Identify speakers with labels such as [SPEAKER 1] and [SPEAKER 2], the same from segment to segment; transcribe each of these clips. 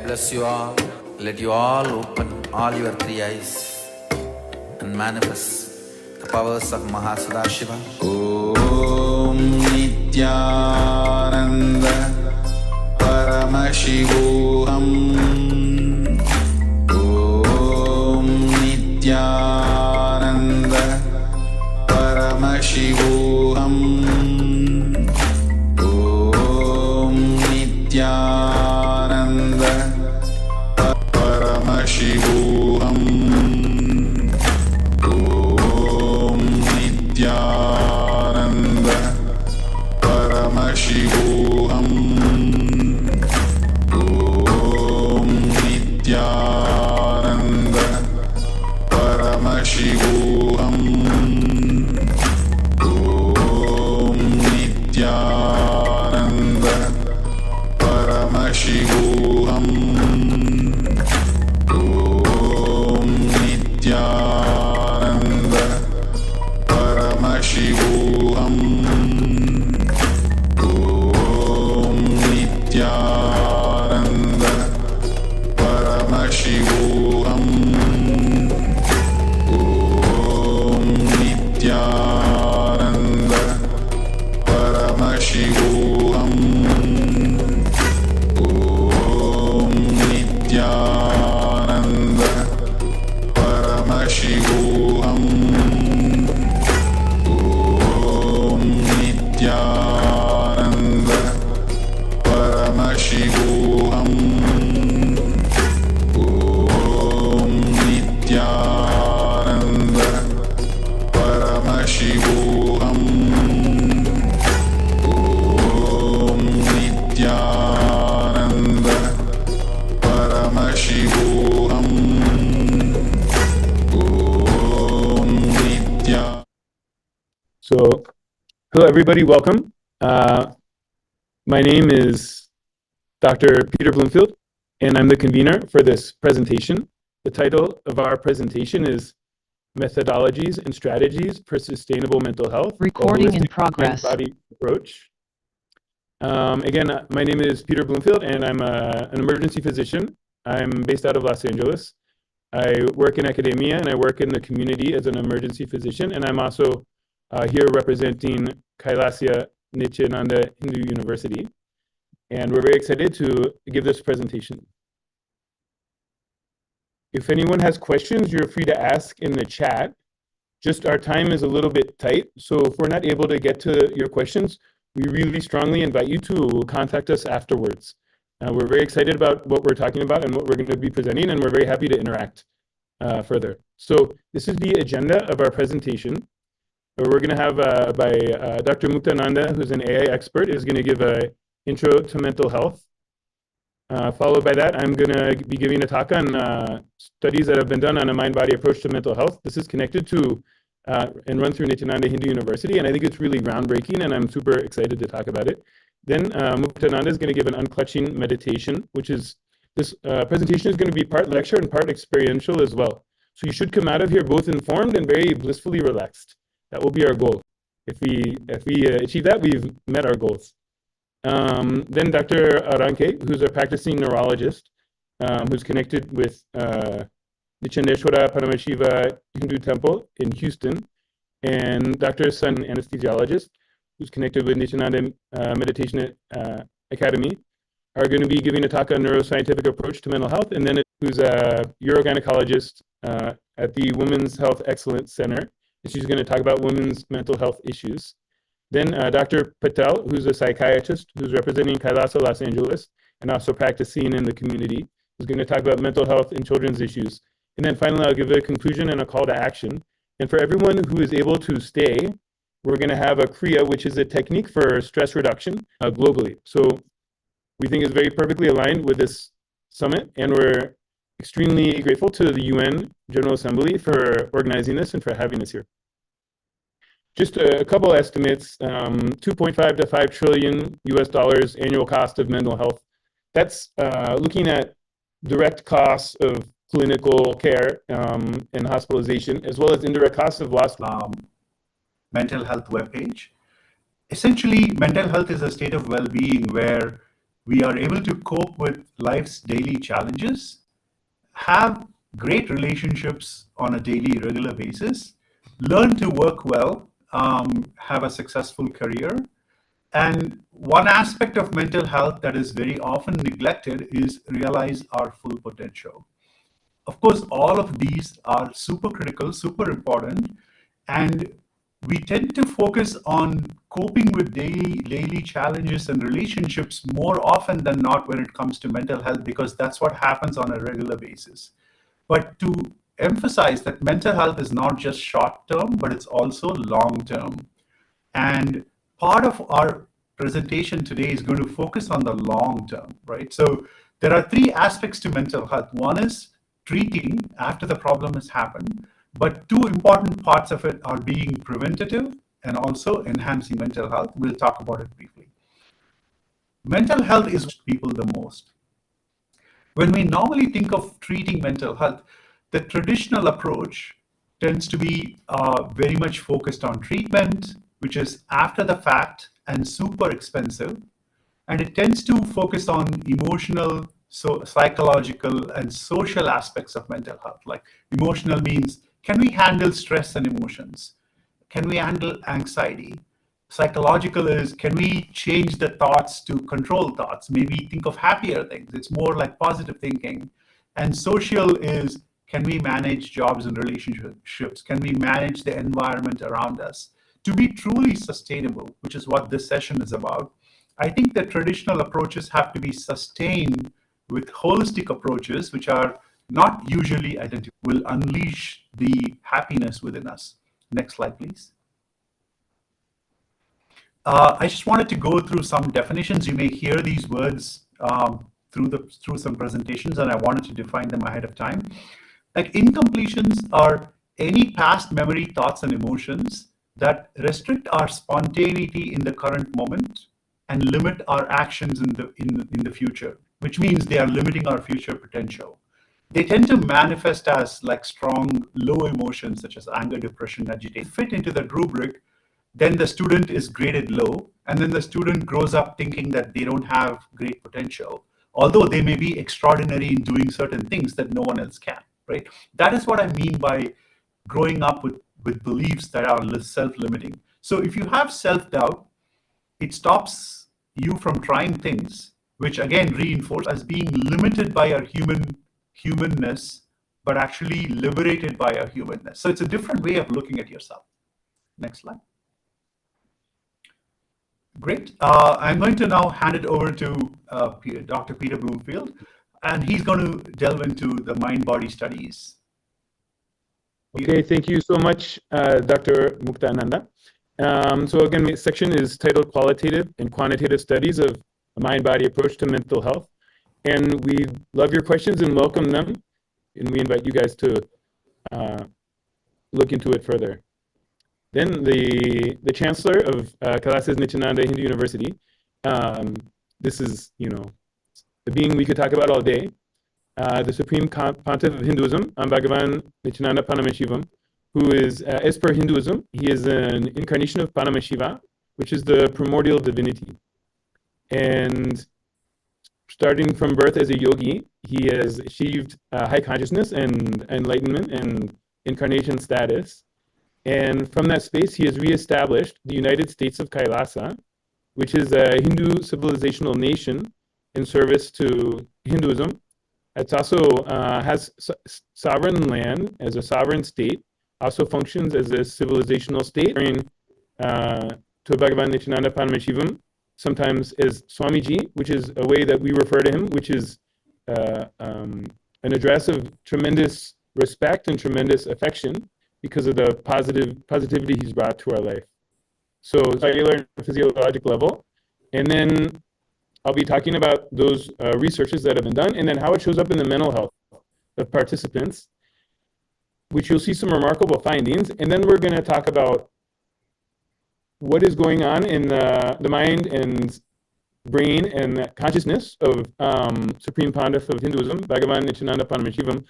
[SPEAKER 1] bless you all. Let you all open all your three eyes and manifest the powers of Mahasadashiva. Om Nityananda Paramashivoham. Om Nityananda Paramashivoham. Om Nityananda Paramashivoham. Om Nityananda Paramashivoham. Om Nityananda Paramashivoham. Om Nityananda Paramashivoham. Om Nityananda Paramashivoham. Om Nityananda Paramashivoham. Om Nityananda Paramashivoham. Om Nityananda Paramashivoham. Om Nityananda Paramashivoham. Om Nityananda Paramashivoham. Om Nityananda Paramashivoham. Om Nityananda.
[SPEAKER 2] So, hello everybody, welcome. My name is Dr. Peter Bloomfield, and I'm the convener for this presentation. The title of our presentation is Methodologies and Strategies for Sustainable Mental Health.
[SPEAKER 3] Recording in
[SPEAKER 2] Holistic
[SPEAKER 3] progress.
[SPEAKER 2] Mind-Body Approach. Again, my name is Peter Bloomfield, and I'm an emergency physician. I'm based out of Los Angeles. I work in academia, and I work in the community as an emergency physician, and I'm also here representing KAILASA Nityananda Hindu University. And we're very excited to give this presentation. If anyone has questions, you're free to ask in the chat. Just our time is a little bit tight, so if we're not able to get to your questions, we really strongly invite you to contact us afterwards. We're very excited about what we're talking about and what we're going to be presenting, and we're very happy to interact further. So this is the agenda of our presentation. We're going to have Dr. Muktananda, who's an AI expert, is going to give an intro to mental health. Followed by that, I'm going to be giving a talk on studies that have been done on a mind-body approach to mental health. This is connected to and run through Nityananda Hindu University, and I think it's really groundbreaking, and I'm super excited to talk about it. Then Muktananda is going to give an unclutching meditation, which is, this presentation is going to be part lecture and part experiential as well. So you should come out of here both informed and very blissfully relaxed. That will be our goal. If we achieve that, we've met our goals. Then Dr. Aranke, who's a practicing neurologist, who's connected with Nichandeshwara Paramashiva Hindu Temple in Houston, and Dr. Sun, anesthesiologist, who's connected with Nityananda Meditation Academy, are going to be giving a talk on neuroscientific approach to mental health, and then who's a urogynecologist at the Women's Health Excellence Center. And she's going to talk about women's mental health issues. Then Dr. Patel, who's a psychiatrist who's representing KAILASA Los Angeles and also practicing in the community, is going to talk about mental health and children's issues. And then finally, I'll give a conclusion and a call to action. And for everyone who is able to stay, we're going to have a kriya, which is a technique for stress reduction globally. So we think it's very perfectly aligned with this summit, and we're extremely grateful to the UN General Assembly for organizing this and for having us here. Just a couple estimates, 2.5 to 5 trillion US dollars annual cost of mental health. That's looking at direct costs of clinical care and hospitalization, as well as indirect costs of lost
[SPEAKER 4] mental health webpage. Essentially, mental health is a state of well-being where
[SPEAKER 3] we are able to cope with life's daily challenges, have great relationships on a daily, regular basis, learn to work well, have a successful career. And one aspect of mental health that is very often neglected is realize our full potential. Of course, all of these are super critical, super important, and we tend to focus on coping with daily challenges and relationships more often than not when it comes to mental health, because that's what happens on a regular basis. But to emphasize that mental health is not just short term, but it's also long term. And part of our presentation today is going to focus on the long term, right? So there are three aspects to mental health. One is treating after the problem has happened, but two important parts of it are being preventative and also enhancing mental health. We'll talk about it briefly. Mental health is people the most. When we normally think of treating mental health, the traditional approach tends to be very much focused on treatment, which is after the fact and super expensive. And it tends to focus on emotional, psychological, and social aspects of mental health. Like emotional means, can we handle stress and emotions? Can we handle anxiety? Psychological is, can we change the thoughts to control thoughts? Maybe think of happier things. It's more like positive thinking. And social is, can we manage jobs and relationships? Can we manage the environment around us? To be truly sustainable, which is what this session is about, I think the traditional approaches have to be sustained with holistic approaches, which are not usually identical, will unleash the happiness within us. Next slide, please. I just wanted to go through some definitions. You may hear these words through some presentations, and I wanted to define them ahead of time. Like incompletions are any past memory, thoughts, and emotions that restrict our spontaneity in the current moment and limit our actions in the future, which means they are limiting our future potential. They tend to manifest as like strong, low emotions such as anger, depression, agitation, fit into the rubric. Then the student is graded low, and then the student grows up thinking that they don't have great potential, although they may be extraordinary in doing certain things that no one else can, right? That is what I mean by growing up with beliefs that are self-limiting. So if you have self-doubt, it stops you from trying things, which again reinforce as being limited by our humanness, but actually liberated by our humanness. So it's a different way of looking at yourself. Next slide. Great. I'm going to now hand it over to Dr. Peter Bloomfield, and he's going to delve into the mind-body studies.
[SPEAKER 2] Okay, thank you so much, Dr. Muktananda. So again, the section is titled Qualitative and Quantitative Studies of a Mind-Body Approach to Mental Health. And we love your questions and welcome them. And we invite you guys to look into it further. Then the Chancellor of KAILASA's Nityananda Hindu University, this is, the being we could talk about all day, the Supreme Pontiff of Hinduism, Bhagavan Nityananda Paramashivam, who is, as per Hinduism, he is an incarnation of Paramashiva, which is the primordial divinity. And starting from birth as a yogi, he has achieved high consciousness and enlightenment and incarnation status. And from that space, he has reestablished the United States of Kailasa, which is a Hindu civilizational nation in service to Hinduism. It also has sovereign land as a sovereign state, also functions as a civilizational state, to Bhagavan Nityananda Paramashivam, sometimes as Swamiji, which is a way that we refer to him, which is an address of tremendous respect and tremendous affection because of the positivity he's brought to our life. So cellular and physiologic level. And then I'll be talking about those researches that have been done and then how it shows up in the mental health of participants, which you'll see some remarkable findings. And then we're going to talk about what is going on in the mind and brain and consciousness of Supreme Pontiff of Hinduism, Bhagavan Nityananda Paramashivam,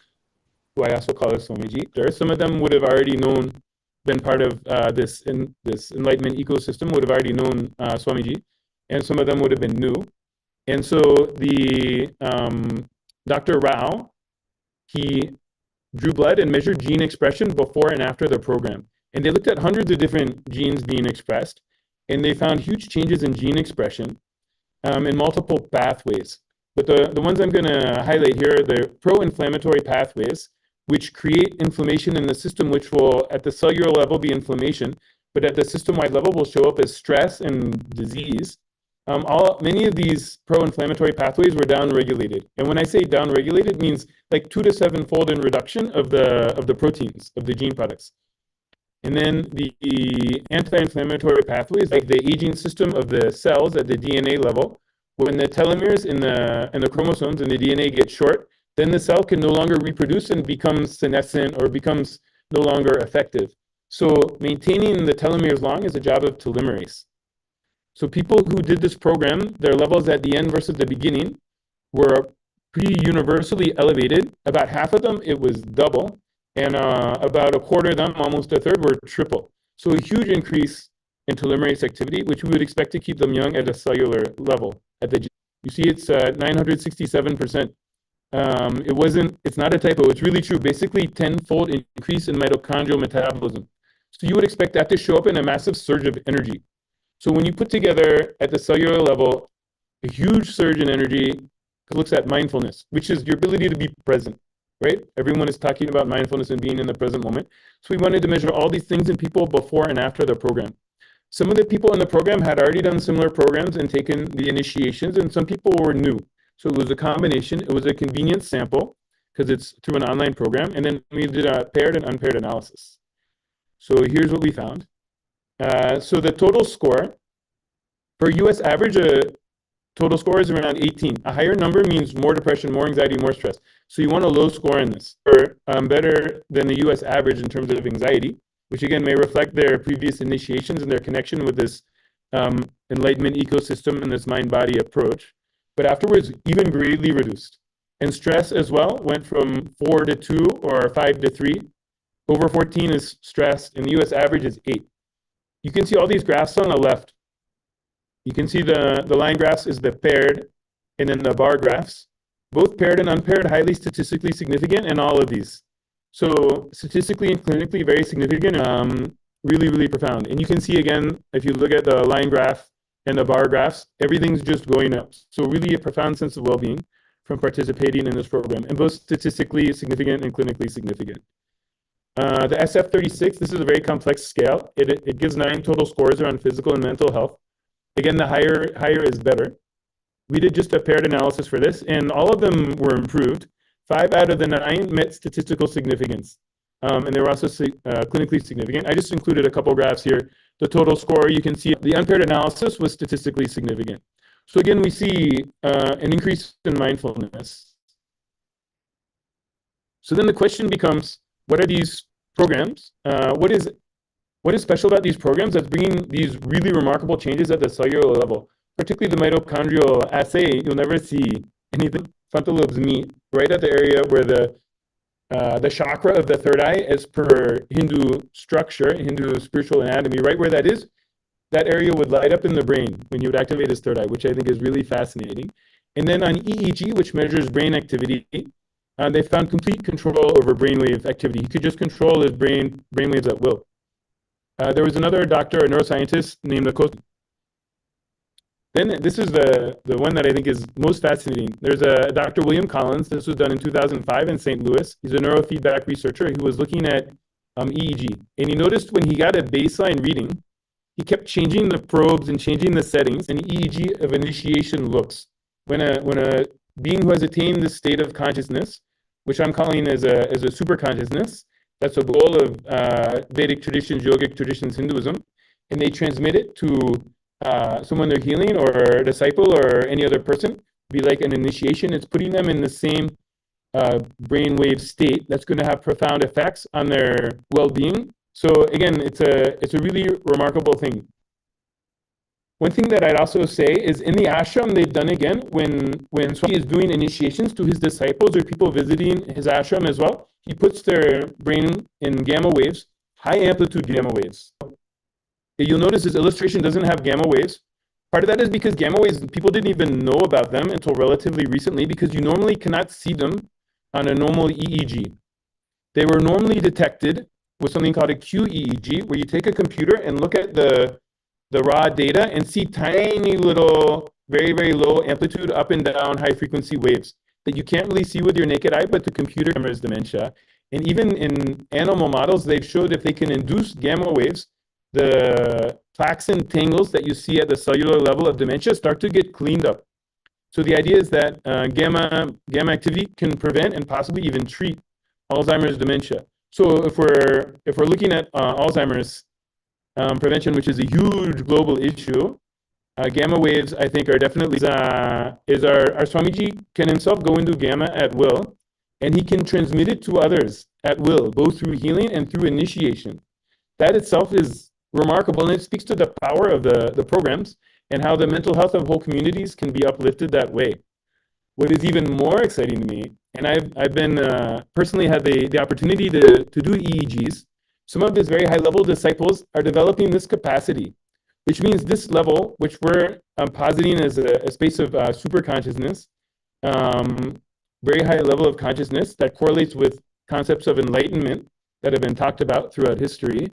[SPEAKER 2] who I also call as Swamiji. Some of them would have already been part of this enlightenment ecosystem, would have already known Swamiji, and some of them would have been new. And so the Dr. Rao, he drew blood and measured gene expression before and after the program. And they looked at hundreds of different genes being expressed, and they found huge changes in gene expression in multiple pathways. But the ones I'm going to highlight here are the pro-inflammatory pathways, which create inflammation in the system, which will, at the cellular level, be inflammation, but at the system-wide level will show up as stress and disease. Many of these pro-inflammatory pathways were downregulated. And when I say downregulated, it means like 2 to 7-fold in reduction of the proteins, of the gene products. And then the anti-inflammatory pathways, like the aging system of the cells at the DNA level, when the telomeres in the chromosomes in the DNA get short, then the cell can no longer reproduce and becomes senescent or becomes no longer effective. So maintaining the telomeres long is a job of telomerase. So people who did this program, their levels at the end versus the beginning were pretty universally elevated. About half of them, it was double, and about a quarter of them, almost a third, were triple. So a huge increase in telomerase activity, which we would expect to keep them young at a cellular level. You see it's 967%. It's not a typo, it's really true. Basically 10-fold increase in mitochondrial metabolism. So you would expect that to show up in a massive surge of energy. So when you put together at the cellular level a huge surge in energy, it looks at mindfulness, which is your ability to be present, right? Everyone is talking about mindfulness and being in the present moment. So we wanted to measure all these things in people before and after the program. Some of the people in the program had already done similar programs and taken the initiations, and some people were new. So it was a combination. It was a convenient sample because it's through an online program. And then we did a paired and unpaired analysis. So here's what we found. So the total score, for US average, total score is around 18. A higher number means more depression, more anxiety, more stress. So you want a low score in this, or better than the US average in terms of anxiety, which again may reflect their previous initiations and their connection with this enlightenment ecosystem and this mind-body approach. But afterwards, even greatly reduced. And stress as well went from 4 to 2 or 5 to 3. Over 14 is stress, and the US average is 8. You can see all these graphs on the left. You can see the line graphs is the paired, and then the bar graphs. Both paired and unpaired, highly statistically significant in all of these. So statistically and clinically very significant, really, really profound. And you can see again, if you look at the line graph and the bar graphs, everything's just going up. So really a profound sense of well-being from participating in this program, and both statistically significant and clinically significant. The SF36, this is a very complex scale. It gives 9 total scores around physical and mental health. Again, the higher is better. We did just a paired analysis for this, and all of them were improved. 5 out of the 9 met statistical significance, and they were also clinically significant. I just included a couple graphs here. The total score, you can see the unpaired analysis was statistically significant. So again, we see an increase in mindfulness. So then the question becomes, what are these programs? What is special about these programs that's bringing these really remarkable changes at the cellular level? Particularly the mitochondrial assay, you'll never see anything. Frontal lobes meet right at the area where the chakra of the third eye, as per Hindu structure, Hindu spiritual anatomy, right where that is, that area would light up in the brain when you would activate his third eye, which I think is really fascinating. And then on EEG, which measures brain activity, they found complete control over brainwave activity. He could just control his brainwaves at will. There was another doctor, a neuroscientist named Akos. Then this is the one that I think is most fascinating. There's a Dr. William Collins. This was done in 2005 in St. Louis. He's a neurofeedback researcher who was looking at EEG. And he noticed when he got a baseline reading, he kept changing the probes and changing the settings, and EEG of initiation looks. When a being who has attained this state of consciousness, which I'm calling as a super consciousness, that's a goal of Vedic traditions, yogic traditions, Hinduism, and they transmit it to someone they're healing or a disciple or any other person, be like an initiation. It's putting them in the same brainwave state that's going to have profound effects on their well-being. So again, it's a really remarkable thing. One thing that I'd also say is in the ashram, they've done again, when Swami is doing initiations to his disciples or people visiting his ashram as well, he puts their brain in gamma waves, high amplitude gamma waves. You'll notice his illustration doesn't have gamma waves, Part of that is because gamma waves, people didn't even know about them until relatively recently, because you normally cannot see them on a normal EEG. They were normally detected with something called a QEEG, where you take a computer and look at the raw data and see tiny little, very, very low amplitude up and down high frequency waves that you can't really see with your naked eye, but the computer cameras dementia. And even in animal models, they've showed if they can induce gamma waves, the plaques and tangles that you see at the cellular level of dementia start to get cleaned up. So the idea is that gamma activity can prevent and possibly even treat Alzheimer's dementia. So if we're looking at Alzheimer's prevention, which is a huge global issue, gamma waves, I think, are definitely is our Swamiji can himself go into gamma at will, and he can transmit it to others at will, both through healing and through initiation. That itself is remarkable, and it speaks to the power of the programs and how the mental health of whole communities can be uplifted that way. What is even more exciting to me, and I've been personally had the opportunity to do EEGs. Some of his very high level disciples are developing this capacity, which means this level, which we're positing as a space of super consciousness, very high level of consciousness that correlates with concepts of enlightenment that have been talked about throughout history.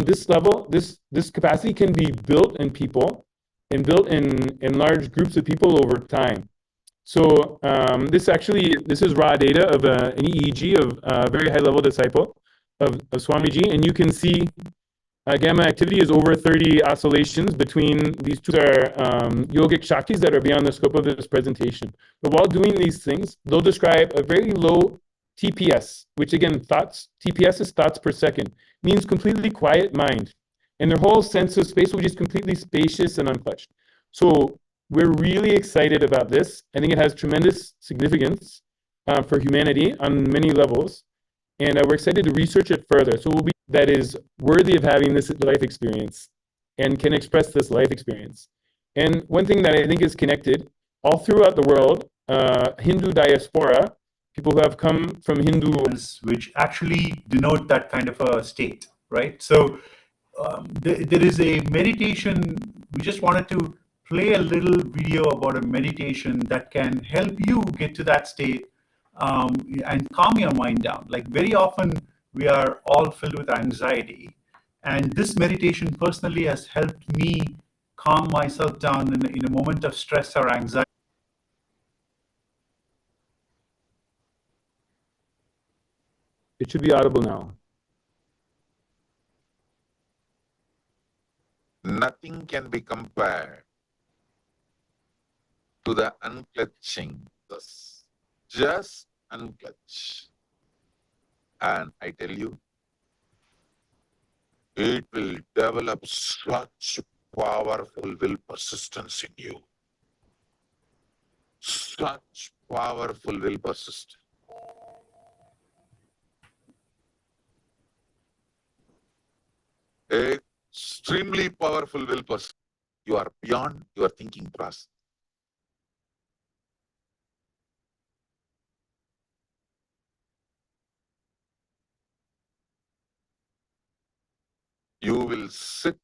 [SPEAKER 2] This level, this capacity can be built in people and built in large groups of people over time. So this is raw data of an EEG of a very high level disciple of Swamiji, and you can see gamma activity is over 30 oscillations between these two yogic shaktis that are beyond the scope of this presentation. But while doing these things, they'll describe a very low TPS, which again, TPS is thoughts per second, means completely quiet mind. And their whole sense of space will be just completely spacious and unclutched. So we're really excited about this. I think it has tremendous significance for humanity on many levels. And we're excited to research it further. So that is worthy of having this life experience and can express this life experience. And one thing that I think is connected all throughout the world, Hindu diaspora, people who have come from Hindu,
[SPEAKER 3] which actually denote that kind of a state, right? So there is a meditation. We just wanted to play a little video about a meditation that can help you get to that state and calm your mind down. Like very often we are all filled with anxiety, and this meditation personally has helped me calm myself down in a moment of stress or anxiety.
[SPEAKER 2] It should be audible now.
[SPEAKER 4] Nothing can be compared to the unclutching this. Just unclutch. And I tell you, it will develop such powerful will persistence in you. Such powerful will persistence. Extremely powerful will persist. You are beyond your thinking process. You will sit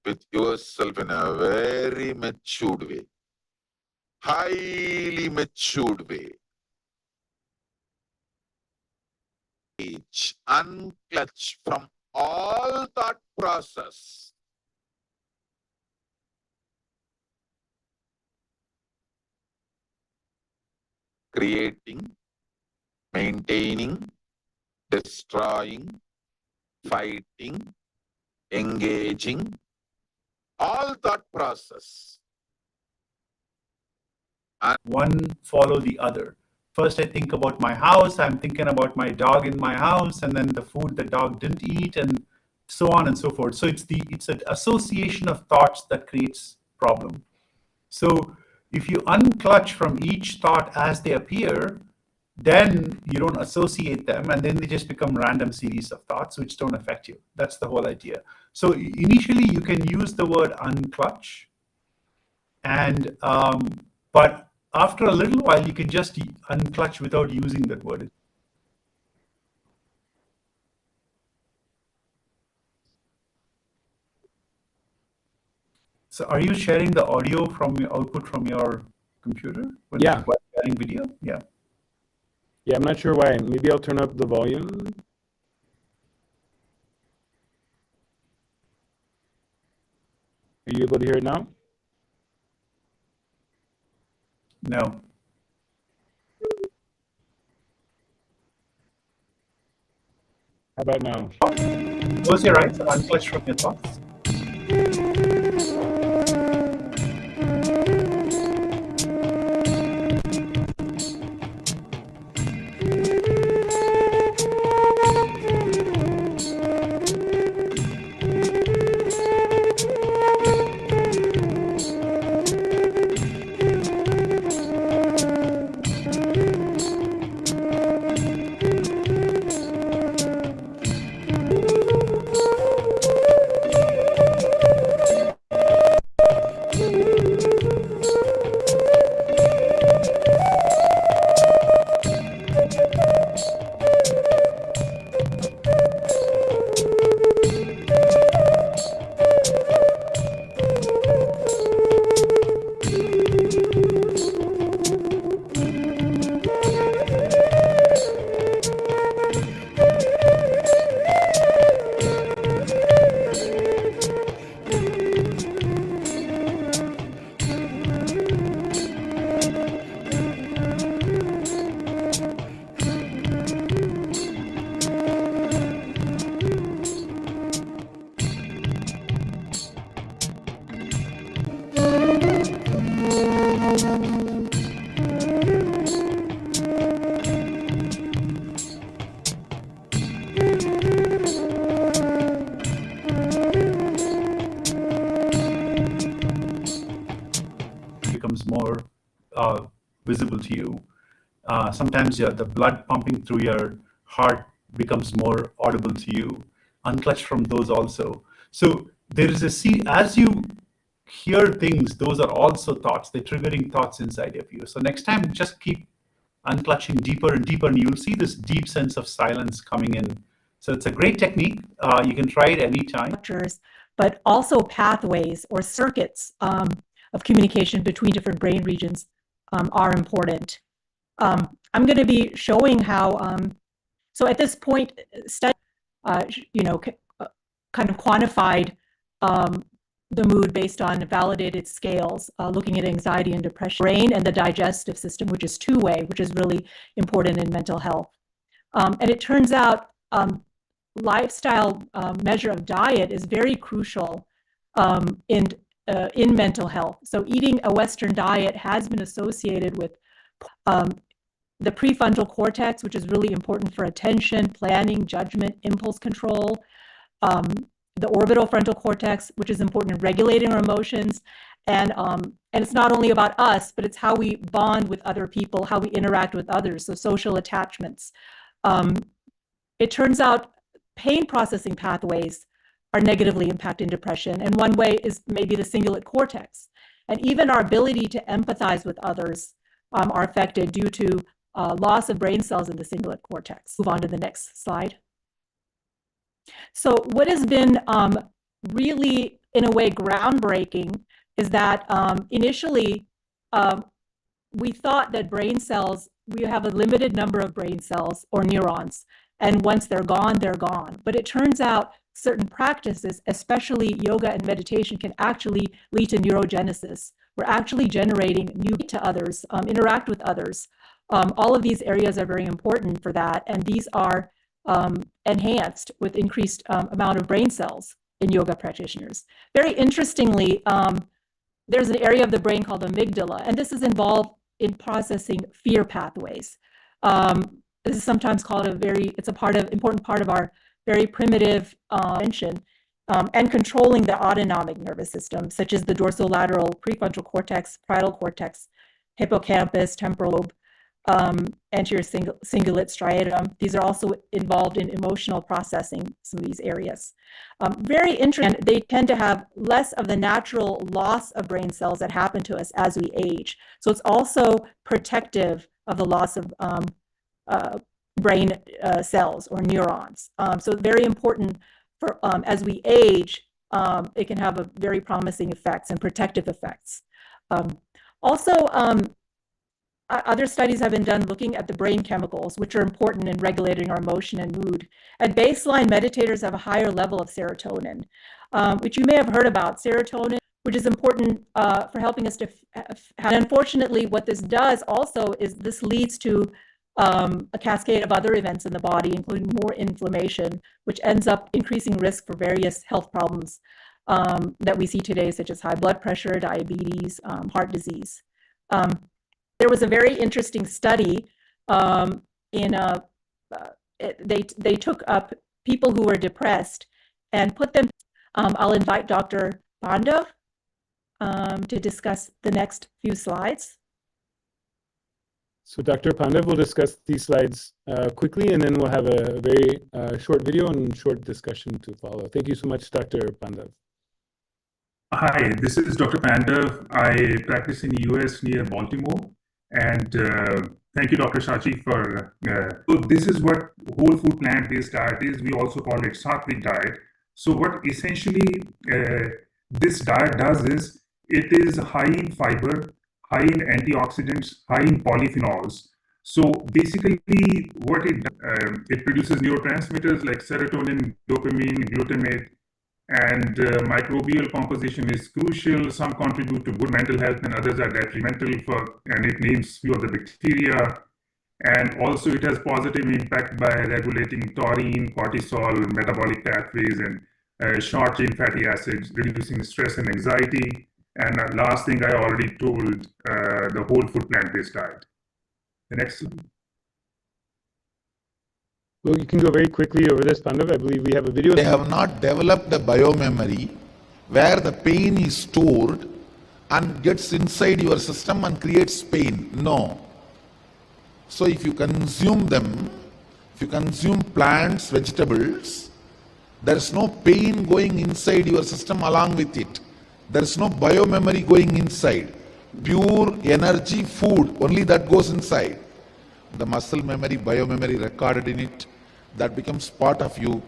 [SPEAKER 4] with yourself in a very matured way, highly matured way. Unclutch from all thought process. Creating, maintaining, destroying, fighting, engaging, all thought process.
[SPEAKER 3] And one follow the other. First I think about my house, I'm thinking about my dog in my house, and then the food the dog didn't eat, and so on and so forth. So it's an association of thoughts that creates problem. So if you unclutch from each thought as they appear, then you don't associate them, and then they just become random series of thoughts which don't affect you. That's the whole idea. So initially you can use the word unclutch, and but after a little while you can just unclutch without using that word. So are you sharing the audio from your output from your computer?
[SPEAKER 2] Yeah.
[SPEAKER 3] While sharing video? Yeah.
[SPEAKER 2] Yeah, I'm not sure why. Maybe I'll turn up the volume. Are you able to hear it now?
[SPEAKER 3] No.
[SPEAKER 2] How about now?
[SPEAKER 3] Close your eyes and unclutch from your thoughts. Becomes more visible to you. Sometimes the blood pumping through your heart becomes more audible to you. Unclutch from those also. So there is as you hear things, those are also thoughts. They're triggering thoughts inside of you. So next time, just keep unclutching deeper and deeper, and you'll see this deep sense of silence coming in. So it's a great technique. You can try it anytime.
[SPEAKER 5] But also pathways or circuits of communication between different brain regions are important. I'm going to be showing how, so at this point, study, kind of quantified the mood based on validated scales, looking at anxiety and depression, brain and the digestive system, which is two-way, which is really important in mental health. And it turns out lifestyle measure of diet is very crucial in mental health. So eating a Western diet has been associated with the prefrontal cortex, which is really important for attention, planning, judgment, impulse control. The orbital frontal cortex, which is important in regulating our emotions. And it's not only about us, but it's how we bond with other people, how we interact with others, so social attachments. It turns out pain processing pathways are negatively impacting depression. And one way is maybe the cingulate cortex. And even our ability to empathize with others are affected due to loss of brain cells in the cingulate cortex. Move on to the next slide. So what has been really, in a way, groundbreaking is that initially we thought that brain cells, we have a limited number of brain cells or neurons, and once they're gone, they're gone. But it turns out certain practices, especially yoga and meditation, can actually lead to neurogenesis. We're actually generating new to others, interact with others. All of these areas are very important for that, and these are enhanced with increased amount of brain cells in yoga practitioners. Very interestingly, there's an area of the brain called amygdala, and this is involved in processing fear pathways. This is sometimes called it's important part of our very primitive attention and controlling the autonomic nervous system, such as the dorsolateral prefrontal cortex, parietal cortex, hippocampus, temporal lobe, anterior cingulate striatum. These are also involved in emotional processing, some of these areas. Very interesting, and they tend to have less of the natural loss of brain cells that happen to us as we age. So it's also protective of the loss of brain cells or neurons. So very important for as we age it can have a very promising effects and protective effects. Also, other studies have been done looking at the brain chemicals, which are important in regulating our emotion and mood. At baseline, meditators have a higher level of serotonin, which you may have heard about. Serotonin, which is important for helping us to and unfortunately, what this does also is this leads to a cascade of other events in the body, including more inflammation, which ends up increasing risk for various health problems that we see today, such as high blood pressure, diabetes, heart disease. There was a very interesting study they took up people who were depressed and put them. I'll invite Dr. Pandav to discuss the next few slides.
[SPEAKER 2] So Dr. Pandav will discuss these slides quickly, and then we'll have a very short video and short discussion to follow. Thank you so much, Dr. Pandav.
[SPEAKER 6] Hi, this is Dr. Pandav. I practice in the US near Baltimore. And thank you, Dr. Shachi, for. So this is what whole food plant-based diet is. We also call it Sattvic diet. So what essentially this diet does is it is high in fiber, high in antioxidants, high in polyphenols. So basically, what it produces neurotransmitters like serotonin, dopamine, glutamate, and microbial composition is crucial. Some contribute to good mental health and others are detrimental and it names few of the bacteria. And also it has positive impact by regulating taurine, cortisol, metabolic pathways, and short-chain fatty acids, reducing stress and anxiety. And last thing I already told, the whole food plant-based diet. The next slide.
[SPEAKER 2] Well, you can go very quickly over this, Pandav. I believe we have a video.
[SPEAKER 4] They have not developed a biomemory where the pain is stored and gets inside your system and creates pain. No. So if you consume them, if you consume plants, vegetables, there is no pain going inside your system along with it. There is no biomemory going inside. Pure energy, food, only that goes inside. The muscle memory, biomemory recorded in it, that becomes part of you.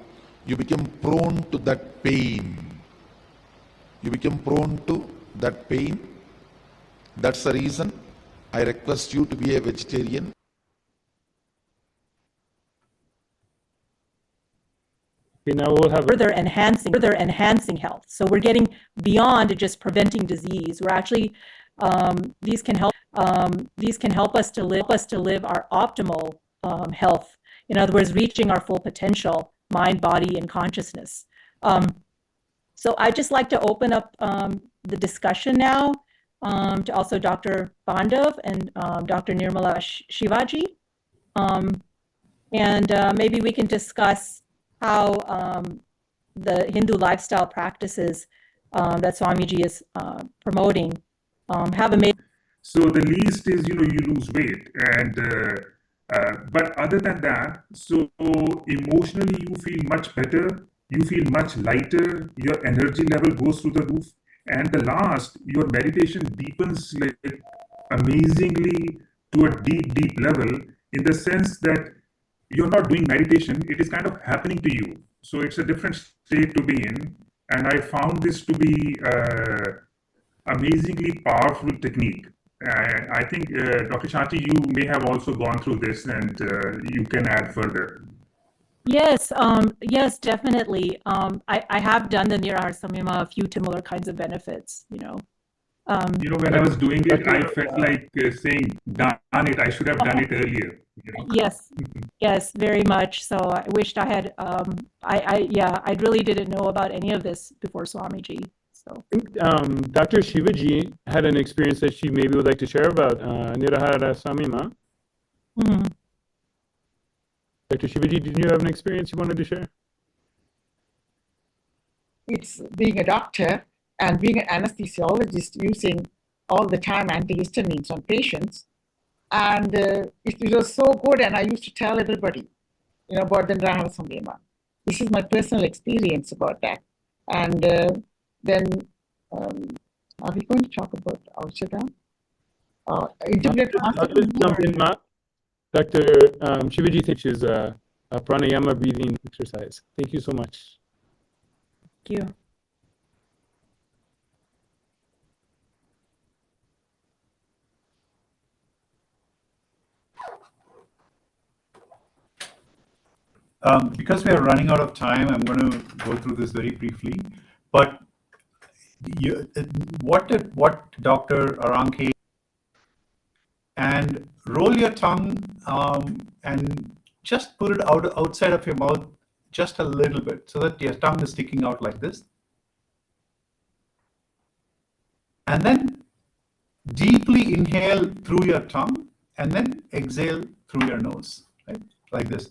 [SPEAKER 4] You become prone to that pain. You become prone to that pain. That's the reason I request you to be a vegetarian.
[SPEAKER 2] Okay, now we'll have
[SPEAKER 5] further enhancing health. So we're getting beyond just preventing disease. We're actually these can help us to live our optimal health. In other words, reaching our full potential, mind, body, and consciousness. So I'd just like to open up the discussion now to also Dr. Pandav and Dr. Nirmala Shivaji. And maybe we can discuss how the Hindu lifestyle practices that Swamiji is promoting have a major.
[SPEAKER 6] So the least is, you lose weight, and but other than that, so emotionally you feel much better, you feel much lighter, your energy level goes through the roof, and the last, your meditation deepens like amazingly to a deep level, in the sense that you're not doing meditation, it is kind of happening to you. So it's a different state to be in, and I found this to be amazingly powerful technique. I think, Dr. Shati, you may have also gone through this, and you can add further.
[SPEAKER 5] Yes, yes, definitely. I have done the Nirahara Samyama, a few similar kinds of benefits,
[SPEAKER 6] when I was doing it, I felt like saying, darn it, I should have done it earlier.
[SPEAKER 5] Yes, yes, very much. So I wished I had, I really didn't know about any of this before Swamiji. So
[SPEAKER 2] Dr. Shivaji had an experience that she maybe would like to share about Nirahara Samyama.
[SPEAKER 5] Mm-hmm.
[SPEAKER 2] Dr. Shivaji, did you have an experience you wanted to share?
[SPEAKER 7] It's being a doctor and being an anesthesiologist using all the time antihistamines on patients. And it was so good, and I used to tell everybody, about the Nirahara Samyama. This is my personal experience about that. And then, are we going to talk about Aushadam?
[SPEAKER 2] Dr. Shivaji teaches a pranayama breathing exercise. Thank you so much.
[SPEAKER 5] Thank you.
[SPEAKER 3] because we are running out of time, I'm going to go through this very briefly. But what Dr. Aranke, and roll your tongue and just put it outside of your mouth just a little bit so that your tongue is sticking out like this. And then deeply inhale through your tongue and then exhale through your nose, right? Like this.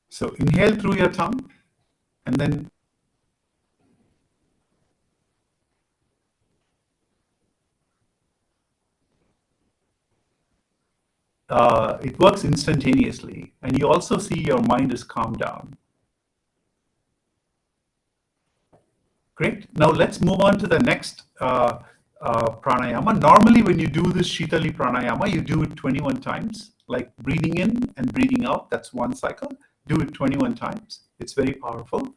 [SPEAKER 3] So inhale through your tongue and then it works instantaneously, and you also see your mind is calmed down. Great. Now let's move on to the next pranayama. Normally, when you do this Shitali pranayama, you do it 21 times, like breathing in and breathing out. That's one cycle. Do it 21 times. It's very powerful.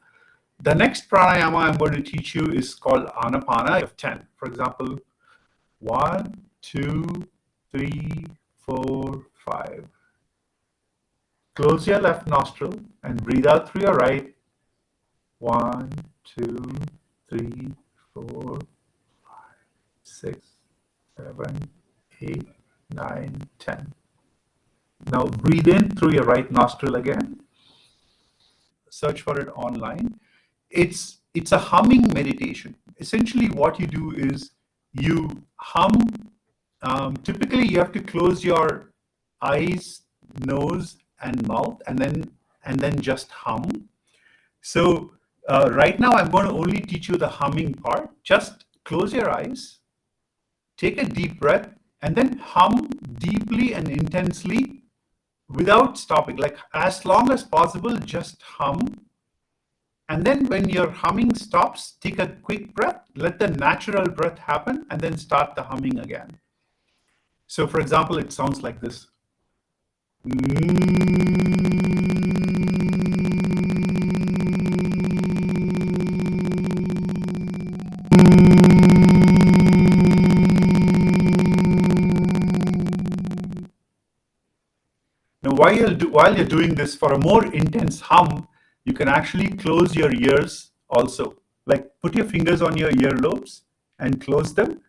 [SPEAKER 3] The next pranayama I'm going to teach you is called Anapana of 10. For example, 1, 2, 3, 4, 5. Close your left nostril and breathe out through your right. 1, 2, 3, 4, 5, 6, 7, 8, 9, 10. Now breathe in through your right nostril again. Search for it online. It's a humming meditation. Essentially what you do is you hum. Typically you have to close your eyes, nose and mouth and then just hum. So right now I'm going to only teach you the humming part. Just close your eyes, take a deep breath and then hum deeply and intensely without stopping, like as long as possible, just hum. And then when your humming stops, take a quick breath, let the natural breath happen, and then start the humming again. So for example, it sounds like this. Now, while you're doing this, for a more intense hum, you can actually close your ears also. Like put your fingers on your earlobes and close them,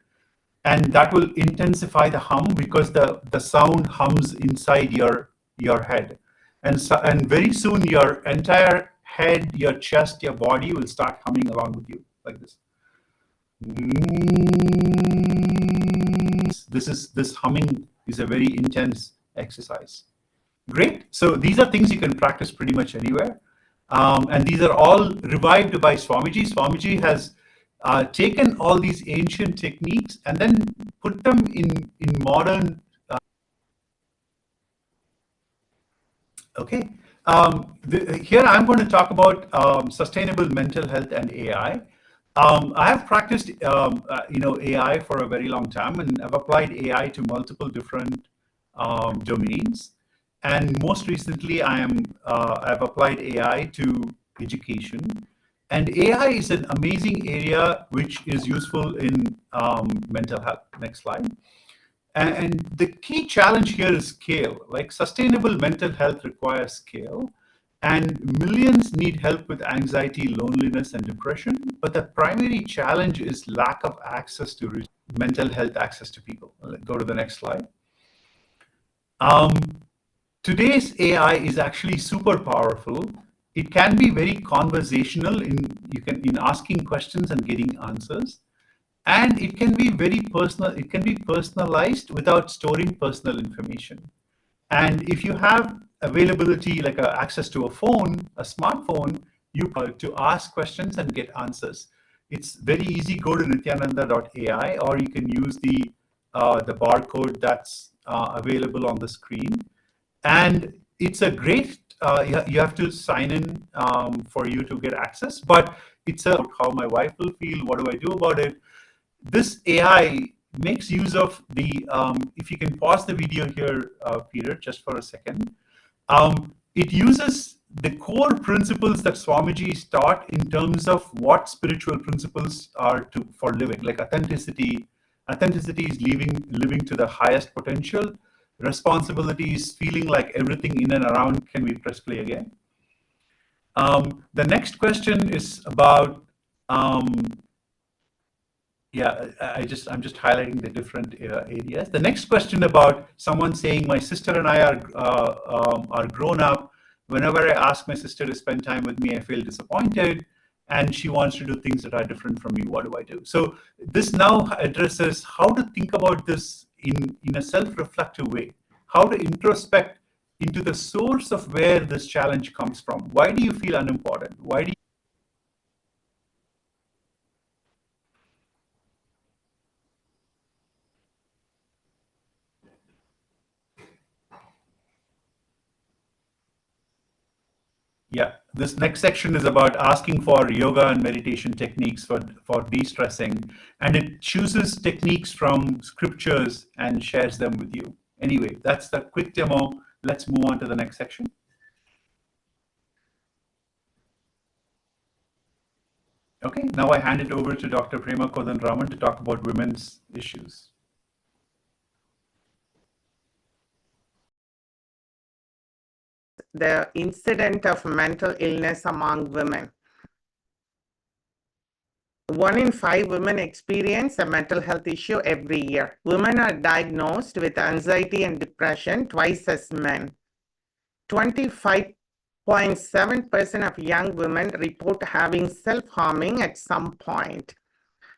[SPEAKER 3] and that will intensify the hum because the sound hums inside your head. And very soon your entire head, your chest, your body will start humming along with you like this. This humming is a very intense exercise. Great. So these are things you can practice pretty much anywhere. And these are all revived by Swamiji. Swamiji has taken all these ancient techniques and then put them in modern. Okay. Here I'm going to talk about sustainable mental health and AI. I have practiced AI for a very long time, and I've applied AI to multiple different domains. And most recently, I've applied AI to education. And AI is an amazing area which is useful in mental health. Next slide. And the key challenge here is scale. Like sustainable mental health requires scale. And millions need help with anxiety, loneliness, and depression. But the primary challenge is lack of access to mental health access to people. Let's go to the next slide. Today's AI is actually super powerful. It can be very conversational in asking questions and getting answers. And it can be very personal. It can be personalized without storing personal information. And if you have availability, like access to a phone, a smartphone, you to ask questions and get answers. It's very easy. Go to nityananda.ai, or you can use the barcode that's available on the screen. And it's a great, you have to sign in for you to get access, but it's about how my wife will feel, what do I do about it? This AI makes use of the, if you can pause the video here, Peter, just for a second. it uses the core principles that Swamiji's taught in terms of what spiritual principles are for living, like authenticity. Authenticity is living to the highest potential. Responsibility is feeling like everything in and around. Can we press play again? The next question is about, yeah, I'm just highlighting the different areas. The next question about someone saying, my sister and I are grown up. Whenever I ask my sister to spend time with me, I feel disappointed, and she wants to do things that are different from me. What do I do? So this now addresses how to think about this in a self-reflective way, how to introspect into the source of where this challenge comes from. Why do you feel unimportant? Why do you Yeah, this next section is about asking for yoga and meditation techniques for de-stressing, and it chooses techniques from scriptures and shares them with you. Anyway, that's the quick demo. Let's move on to the next section. Okay, now I hand it over to Dr. Prema Kodanraman to talk about women's issues.
[SPEAKER 8] The incidence of mental illness among women. 1 in 5 women experience a mental health issue every year. Women are diagnosed with anxiety and depression twice as men. 25.7% of young women report having self-harming at some point.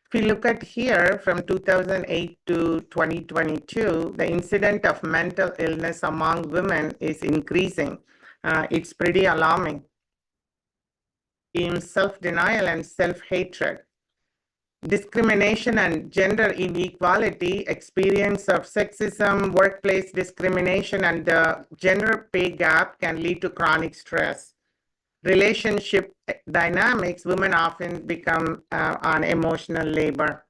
[SPEAKER 8] If you look at here from 2008 to 2022, the incidence of mental illness among women is increasing. It's pretty alarming. In self-denial and self-hatred, discrimination and gender inequality, experience of sexism, workplace discrimination, and the gender pay gap can lead to chronic stress. Relationship dynamics, women often become on emotional labor.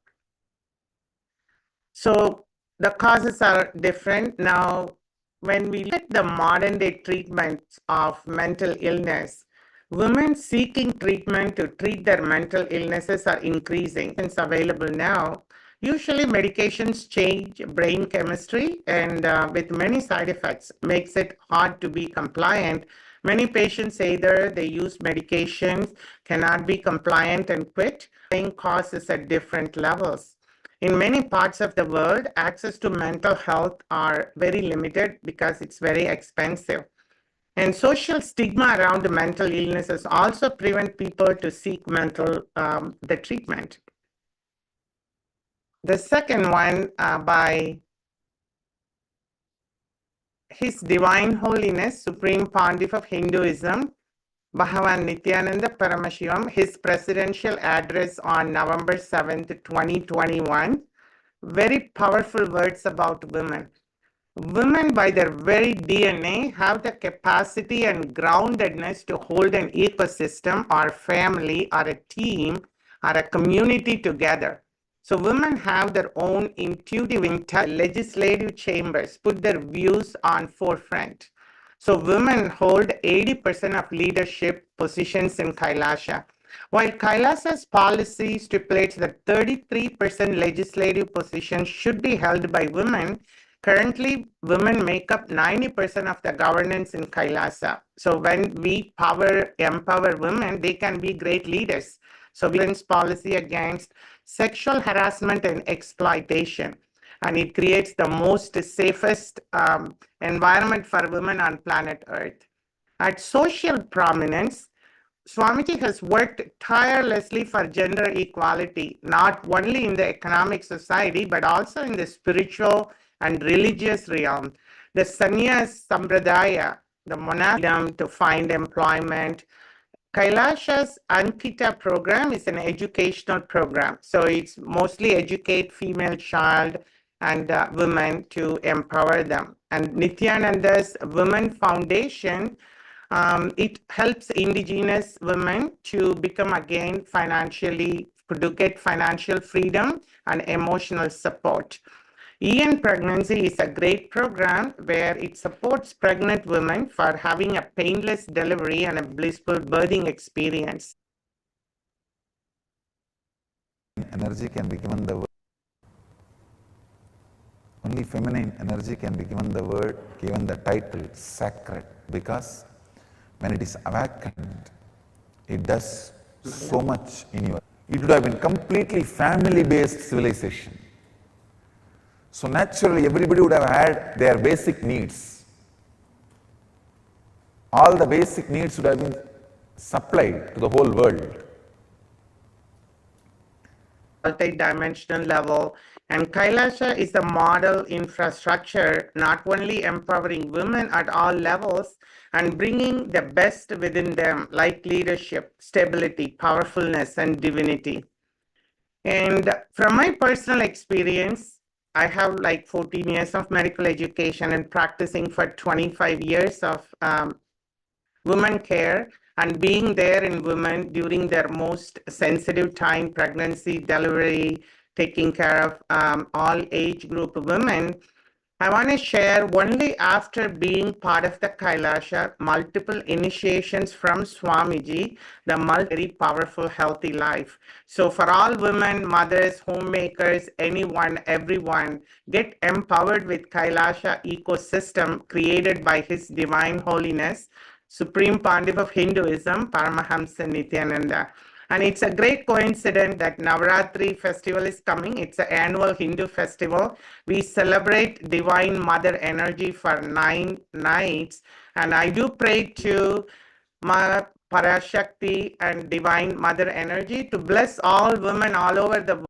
[SPEAKER 8] So the causes are different. Now, when we look at the modern day treatments of mental illness, women seeking treatment to treat their mental illnesses are increasing. It's available now. Usually medications change brain chemistry and with many side effects, makes it hard to be compliant. Many patients either they use medications, cannot be compliant and quit, paying costs at different levels. In many parts of the world, access to mental health are very limited because it's very expensive. And social stigma around mental illnesses also prevent people to seek the treatment. The second one by His Divine Holiness, Supreme Pontiff of Hinduism, Bhagavan Nityananda Paramashivam, his presidential address on November 7th, 2021, very powerful words about women. Women, by their very DNA, have the capacity and groundedness to hold an ecosystem or family or a team or a community together. So women have their own intuitive intelligence. Legislative chambers put their views on forefront. So women hold 80% of leadership positions in KAILASA. While KAILASA's policy stipulates that 33% legislative positions should be held by women, currently women make up 90% of the governance in KAILASA. So when we empower women, they can be great leaders. So women's policy against sexual harassment and exploitation, and it creates the most safest environment for women on planet Earth. At social prominence, Swamiji has worked tirelessly for gender equality, not only in the economic society, but also in the spiritual and religious realm. The Sannyas Sampradaya, the monastic to find employment. KAILASA's Ankita program is an educational program. So it's mostly educate female child and women to empower them. And Nityananda's Women Foundation, it helps Indigenous women to become again to get financial freedom and emotional support. EN Pregnancy is a great program where it supports pregnant women for having a painless delivery and a blissful birthing experience.
[SPEAKER 1] Energy can be given the word. Only feminine energy can be given the title sacred, because when it is awakened, it does so much in your. It would have been completely family-based civilization. So naturally, everybody would have had their basic needs. All the basic needs would have been supplied to the whole world.
[SPEAKER 8] Multi-dimensional level, and KAILASA is a model infrastructure not only empowering women at all levels and bringing the best within them, like leadership, stability, powerfulness, and divinity. And from my personal experience, I have like 14 years of medical education and practicing for 25 years of women care and being there in women during their most sensitive time, pregnancy, delivery, taking care of all age group women. I want to share only after being part of the KAILASA, multiple initiations from Swamiji, the very powerful, healthy life. So for all women, mothers, homemakers, anyone, everyone, get empowered with KAILASA ecosystem created by His Divine Holiness, Supreme Pontiff of Hinduism, Paramahamsa Nityananda. And it's a great coincidence that Navaratri festival is coming. It's an annual Hindu festival. We celebrate Divine Mother Energy for 9 nights. And I do pray to Ma Parashakti and Divine Mother Energy to bless all women all over the world.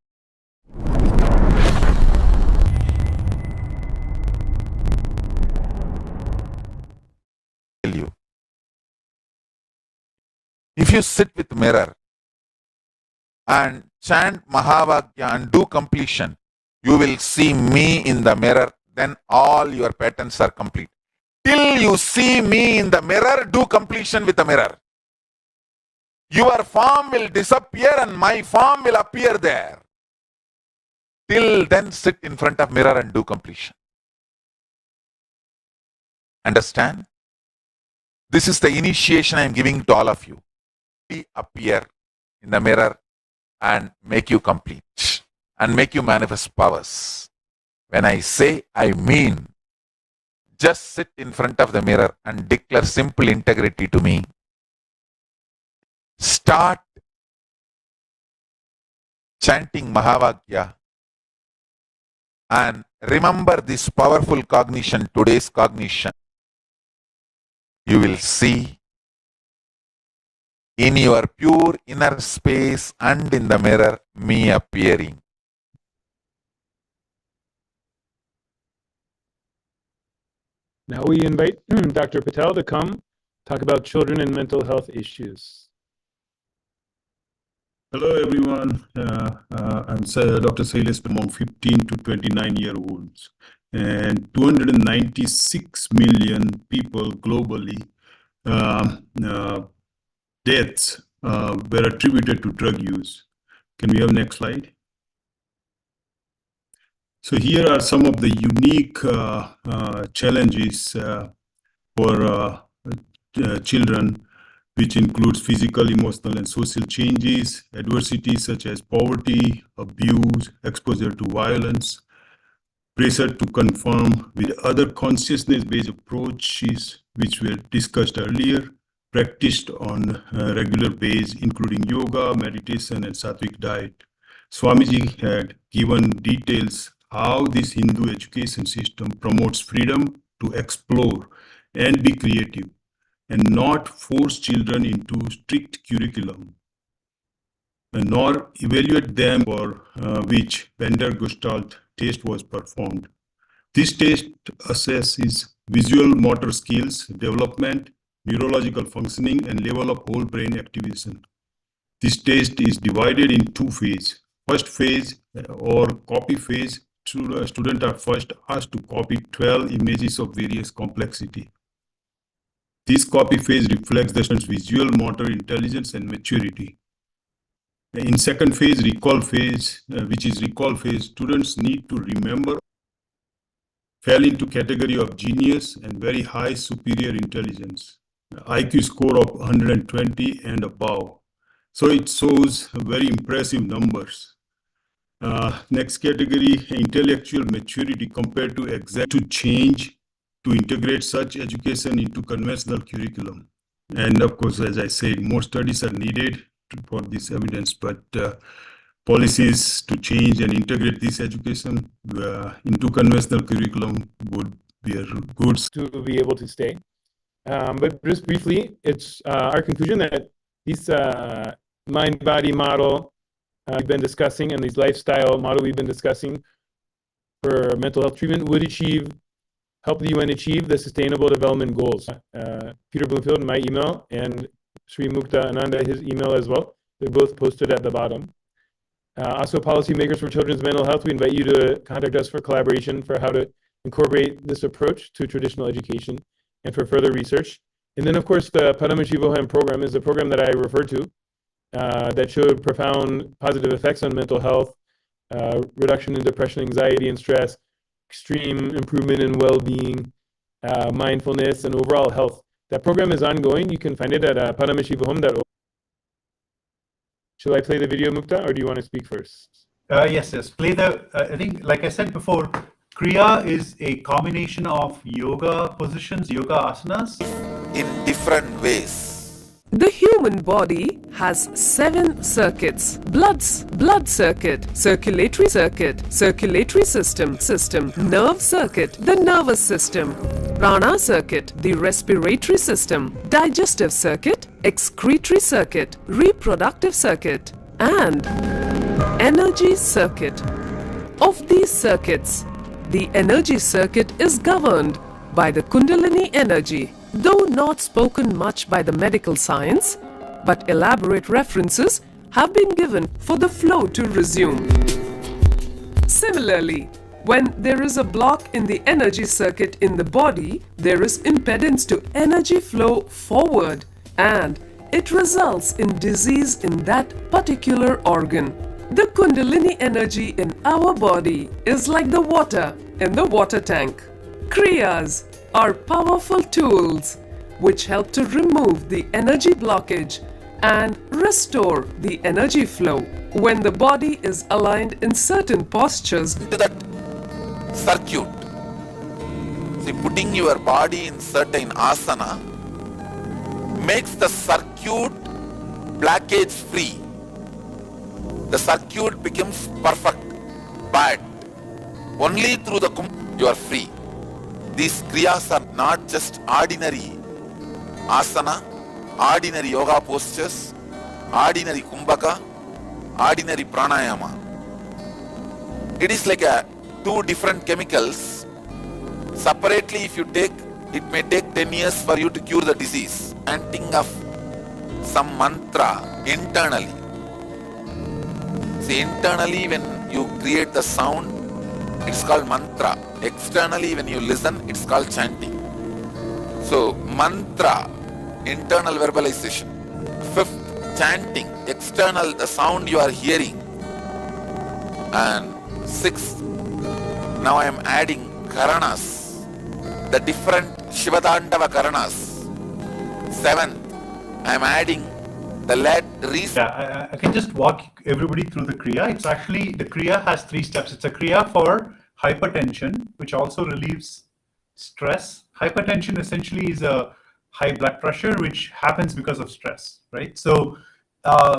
[SPEAKER 4] If you sit with mirror and chant Mahavakya and do completion, you will see me in the mirror, then all your patterns are complete. Till you see me in the mirror, do completion with the mirror. Your form will disappear and my form will appear there. Till then, sit in front of mirror and do completion. Understand? This is the initiation I am giving to all of you. Appear in the mirror and make you complete and make you manifest powers. When I say, I mean. Just sit in front of the mirror and declare simple integrity to me. Start chanting Mahavakya and remember this powerful cognition, today's cognition. You will see in your pure inner space and in the mirror, me appearing.
[SPEAKER 2] Now we invite Dr. Patel to come talk about children and mental health issues.
[SPEAKER 9] Hello, everyone. I'm Dr. Sailes, among 15 to 29-year-olds, and 296 million people globally deaths were attributed to drug use. Can we have next slide? So here are some of the unique challenges for children, which includes physical, emotional, and social changes, adversities such as poverty, abuse, exposure to violence, pressure to conform with other consciousness-based approaches, which were discussed earlier, practiced on a regular basis, including yoga, meditation, and sattvic diet. Swamiji had given details how this Hindu education system promotes freedom to explore and be creative, and not force children into strict curriculum, and nor evaluate them for which Bender-Gestalt test was performed. This test assesses visual motor skills, development, neurological functioning, and level of whole brain activation. This test is divided in 2 phases. First phase or copy phase, students are first asked to copy 12 images of various complexity. This copy phase reflects the student's visual motor intelligence and maturity. In second phase, recall phase, which is recall phase, students need to remember fell into category of genius and very high superior intelligence, IQ score of 120 and above. So it shows very impressive numbers. Next category, intellectual maturity compared to to change to integrate such education into conventional curriculum. And of course, as I said, more studies are needed for this evidence, but policies to change and integrate this education into conventional curriculum would be a good
[SPEAKER 2] to be able to stay. But just briefly, it's our conclusion that these mind-body model we've been discussing and these lifestyle model we've been discussing for mental health treatment would help the UN achieve the Sustainable Development Goals. Peter Bloomfield, my email, and Sri Mukta Ananda, his email as well. They're both posted at the bottom. Also, policymakers for children's mental health, we invite you to contact us for collaboration for how to incorporate this approach to traditional education and for further research. And then, of course, the Padma Shri Voham program is a program that I referred to that showed profound positive effects on mental health, reduction in depression, anxiety, and stress, extreme improvement in well-being, mindfulness, and overall health. That program is ongoing. You can find it at padmashivoham.org. Shall I play the video, Mukta, or do you want to speak first?
[SPEAKER 3] Yes. Play the, I think, like I said before, kriya is a combination of yoga positions, yoga asanas.
[SPEAKER 1] In different ways.
[SPEAKER 10] The human body has 7 circuits: blood circuit, circulatory system, nerve circuit, the nervous system, prana circuit, the respiratory system, digestive circuit, excretory circuit, reproductive circuit, and energy circuit. Of these circuits, the energy circuit is governed by the Kundalini energy. Though not spoken much by the medical science, but elaborate references have been given for the flow to resume. Similarly, when there is a block in the energy circuit in the body, there is impedance to energy flow forward, and it results in disease in that particular organ. The Kundalini energy in our body is like the water in the water tank. Kriyas are powerful tools which help to remove the energy blockage and restore the energy flow. When the body is aligned in certain postures,
[SPEAKER 1] To that circuit. See, putting your body in certain asana makes the circuit blockage free. The circuit becomes perfect, but only through the you are free. These kriyas are not just ordinary asana, ordinary yoga postures, ordinary kumbhaka, ordinary pranayama. It is like two different chemicals. Separately, if you take, it may take 10 years for you to cure the disease. Chanting of some mantra internally. See, internally when you create the sound, it's called mantra. Externally, when you listen, it's called chanting. So, mantra, internal verbalization. 5th, chanting, external, the sound you are hearing. And 6th, now I am adding karanas, the different Shivadandava karanas. 7th, I am adding the lead reason.
[SPEAKER 3] Yeah, I can just walk everybody through the kriya. It's actually, the kriya has 3 steps. It's a kriya for hypertension, which also relieves stress. Hypertension essentially is a high blood pressure, which happens because of stress, right? So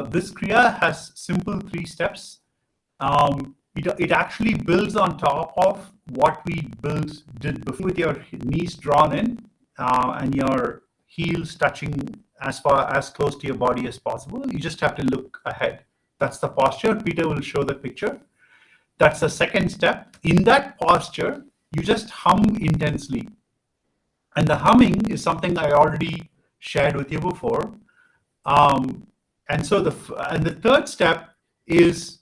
[SPEAKER 3] this kriya has simple 3 steps. It actually builds on top of what we did before, with your knees drawn in and your heels touching as close to your body as possible. You just have to look ahead. That's the posture. Peter will show the picture. That's the second step. In that posture, you just hum intensely. And the humming is something I already shared with you before. And so the third step is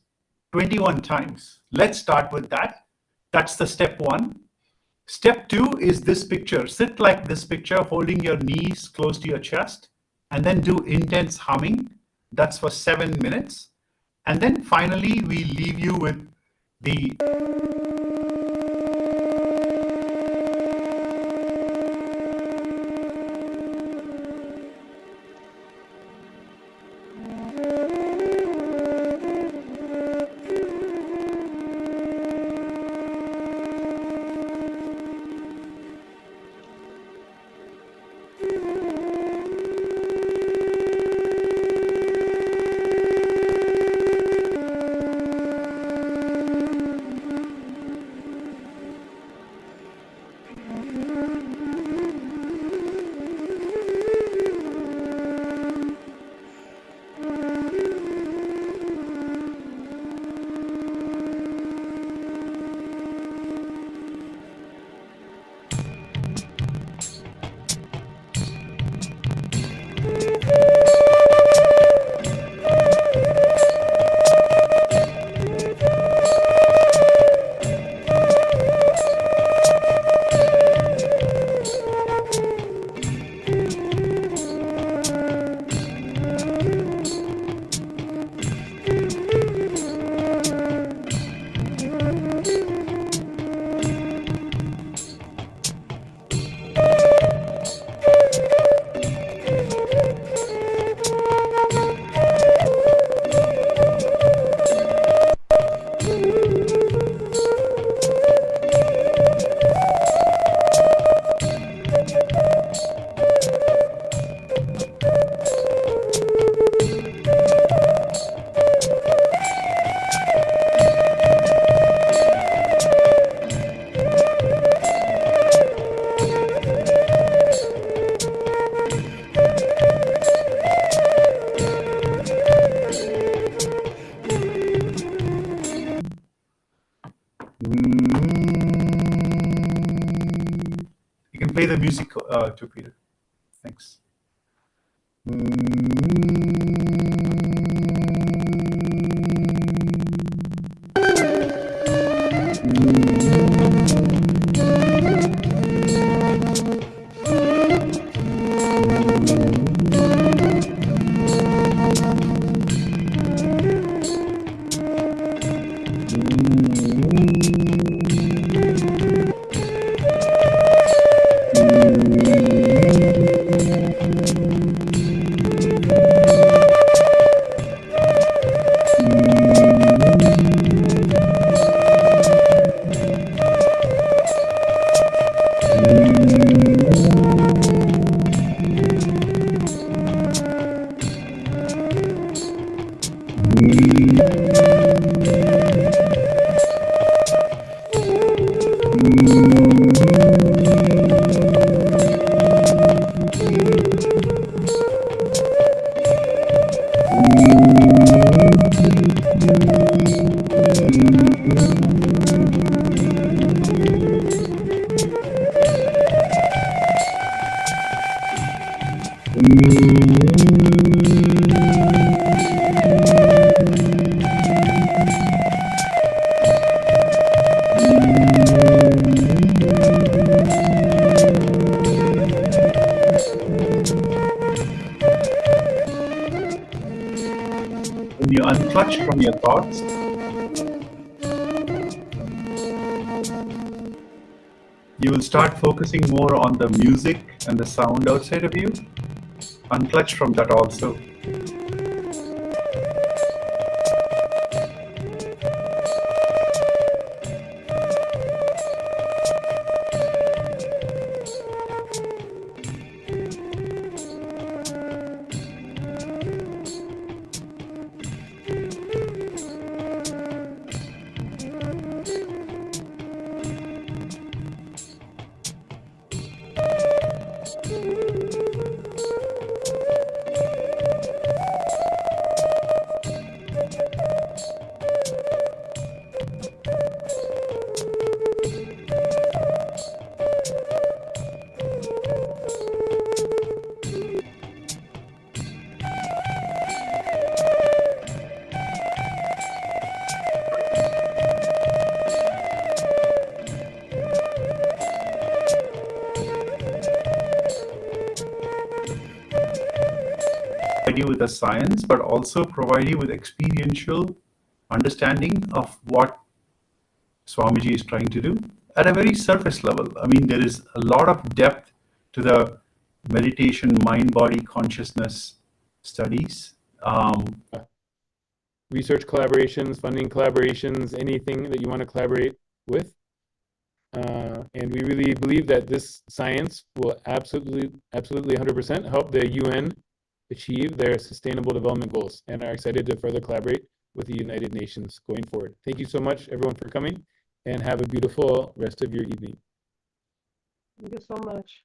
[SPEAKER 3] 21 times. Let's start with that. That's the step 1. Step 2 is this picture. Sit like this picture, holding your knees close to your chest, and then do intense humming. That's for 7 minutes. And then finally, we leave you with the music to Peter. Thanks. When you unclutch from your thoughts, you will start focusing more on the music and the sound outside of you. Unclutch from that also. Provide you with the science, but also provide you with experiential understanding of what Swamiji is trying to do at a very surface level. I mean, there is a lot of depth to the meditation, mind-body consciousness studies.
[SPEAKER 2] Research collaborations, funding collaborations, anything that you want to collaborate with. And we really believe that this science will absolutely 100% help the UN achieve their sustainable development goals, and are excited to further collaborate with the United Nations going forward. Thank you so much, everyone, for coming, and have a beautiful rest of your evening.
[SPEAKER 10] Thank you so much.